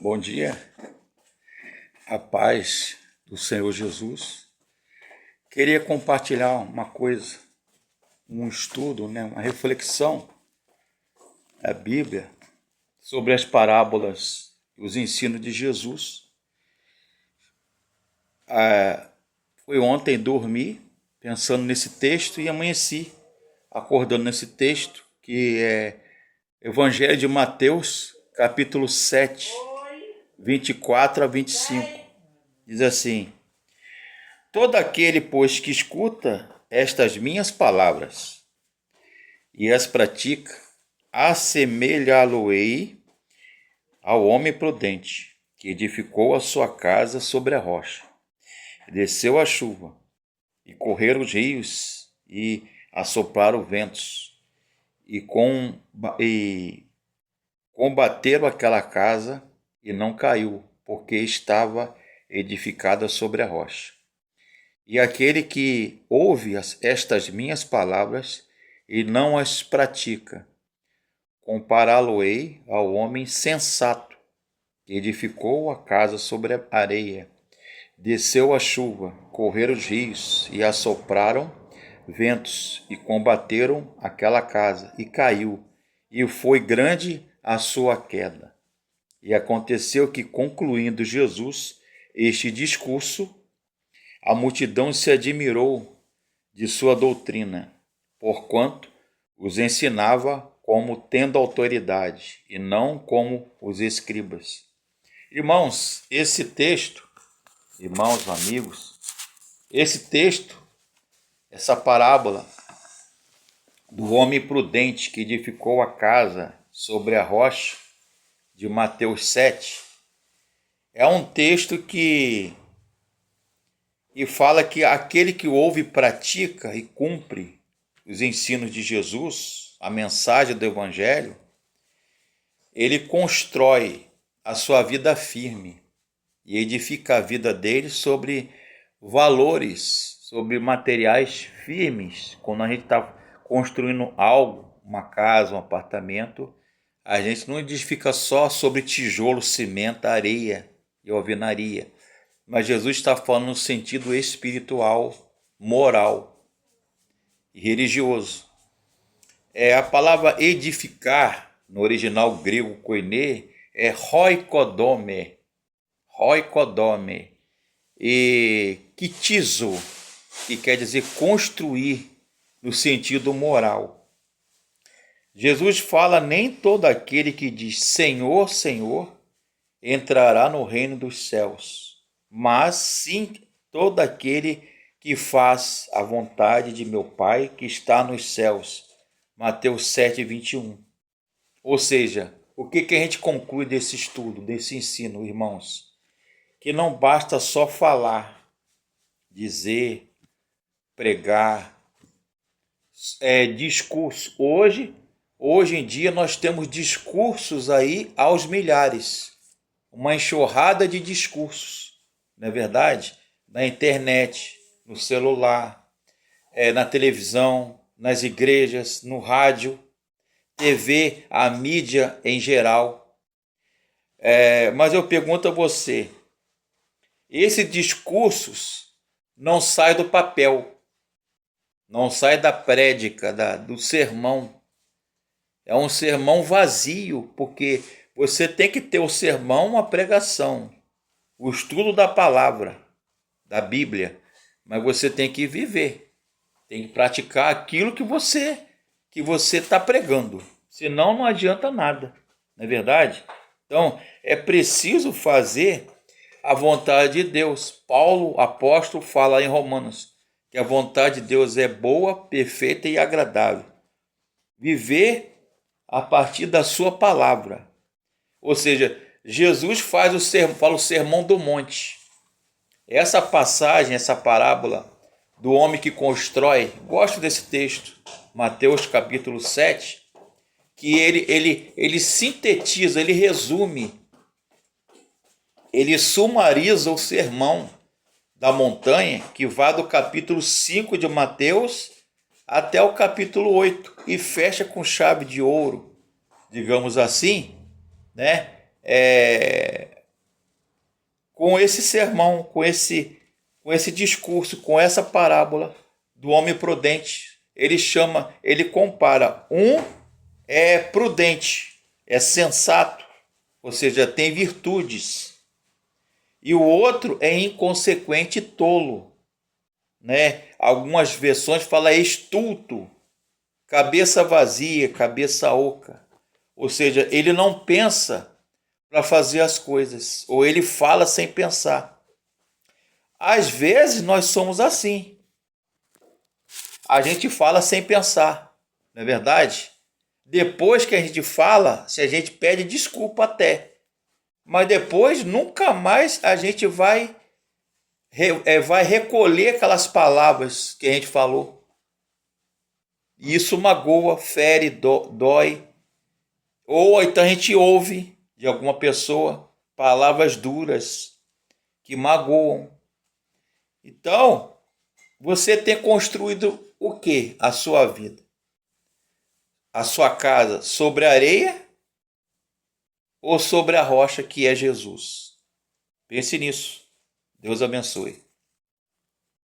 Bom dia, a paz do Senhor Jesus. Queria compartilhar uma coisa, um estudo, uma reflexão da Bíblia sobre as parábolas e os ensinos de Jesus. Foi ontem dormir pensando nesse texto e amanheci acordando nesse texto, que é Evangelho de Mateus, capítulo 7, 24 a 25. Diz assim: todo aquele, pois, que escuta estas minhas palavras e as pratica, assemelhá-lo-ei ao homem prudente, que edificou a sua casa sobre a rocha. Desceu a chuva, e correram os rios, e assopraram ventos, e combateram aquela casa, e não caiu, porque estava edificada sobre a rocha. E aquele que ouve estas minhas palavras e não as pratica, compará-lo-ei ao homem sensato, que edificou a casa sobre a areia. Desceu a chuva, correram os rios, e assopraram ventos, e combateram aquela casa, e caiu, e foi grande a sua queda. E aconteceu que, concluindo Jesus este discurso, a multidão se admirou de sua doutrina, porquanto os ensinava como tendo autoridade, e não como os escribas. Irmãos, amigos, esse texto, essa parábola do homem prudente que edificou a casa sobre a rocha, de Mateus 7, é um texto que fala que aquele que ouve, pratica e cumpre os ensinos de Jesus, a mensagem do Evangelho, ele constrói a sua vida firme e edifica a vida dele sobre valores, sobre materiais firmes. Quando a gente está construindo algo, uma casa, um apartamento, a gente não edifica só sobre tijolo, cimento, areia e alvenaria. Mas Jesus está falando no sentido espiritual, moral e religioso. A palavra edificar, no original grego koiné, é roikodome, e kitizo, que quer dizer construir no sentido moral. Jesus fala: nem todo aquele que diz Senhor, Senhor, entrará no reino dos céus, mas sim todo aquele que faz a vontade de meu Pai que está nos céus. Mateus 7, 21. Ou seja, o que a gente conclui desse estudo, desse ensino, irmãos? Que não basta só falar, dizer, pregar, discurso. Hoje em dia nós temos discursos aí aos milhares, uma enxurrada de discursos, não é verdade? Na internet, no celular, na televisão, nas igrejas, no rádio, TV, a mídia em geral. Mas eu pergunto a você, esses discursos não saem do papel, não saem da prédica, do sermão. É um sermão vazio, porque você tem que ter o sermão, a pregação, o estudo da palavra, da Bíblia, mas você tem que viver, tem que praticar aquilo que você está pregando, senão não adianta nada, não é verdade? Então, é preciso fazer a vontade de Deus. Paulo, apóstolo, fala em Romanos que a vontade de Deus é boa, perfeita e agradável. Viver a partir da sua palavra. Ou seja, Jesus fala o sermão do monte. Essa passagem, essa parábola do homem que constrói, gosto desse texto, Mateus capítulo 7, que ele sintetiza, ele resume, ele sumariza o sermão da montanha, que vai do capítulo 5 de Mateus até o capítulo 8, e fecha com chave de ouro, digamos assim, né? com esse sermão, com esse discurso, com essa parábola do homem prudente. Ele compara. Um é prudente, é sensato, ou seja, tem virtudes. E o outro é inconsequente e tolo, né? Algumas versões falam estulto, cabeça vazia, cabeça oca. Ou seja, ele não pensa para fazer as coisas, ou ele fala sem pensar. Às vezes nós somos assim. A gente fala sem pensar, não é verdade? Depois que a gente fala, se a gente pede desculpa até. Mas depois nunca mais a gente vai recolher aquelas palavras que a gente falou. E isso magoa, fere, dói. Ou então a gente ouve de alguma pessoa palavras duras que magoam. Então, você tem construído o que? A sua vida. A sua casa sobre a areia ou sobre a rocha que é Jesus? Pense nisso. Deus abençoe.